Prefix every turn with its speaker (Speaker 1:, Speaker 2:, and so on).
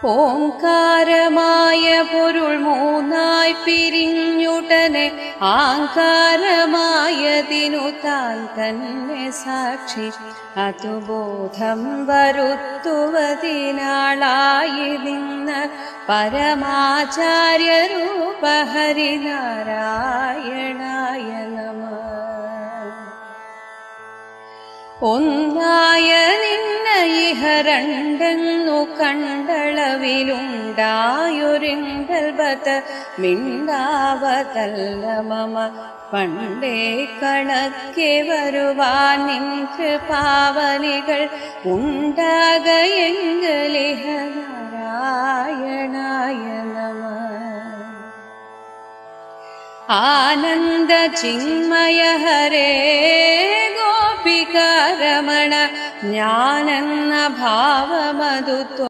Speaker 1: ഓംകാരമായ പൊരുൾ മൂന്നായി പിരിഞ്ഞുടനെ ആങ്കാരമായതിനു താൻ തന്നെ സാക്ഷി അതുബോധം വരുത്തുവതിനാളായി നിന്ന് പരമാചാര്യരൂപ ഹരിനാരായണായ നമഃ. ഒന്നായ നിന്ന ഇഹ രണ്ടെന്നു കണ്ടളവിലുണ്ടായൊരിങ്കൽബത മിണ്ടാവതല്ല മമ പണ്ടേ കണക്കെ വരുവാൻ നിൻ കൃപാവലികൾ ഉണ്ടാകയെങ്കലിഹ നാരായണായ നമഃ. ആനന്ദ ചിന്മയ ഹരേ ഗോപികാരമണ ജ്ഞാനെന്ന ഭാവമതു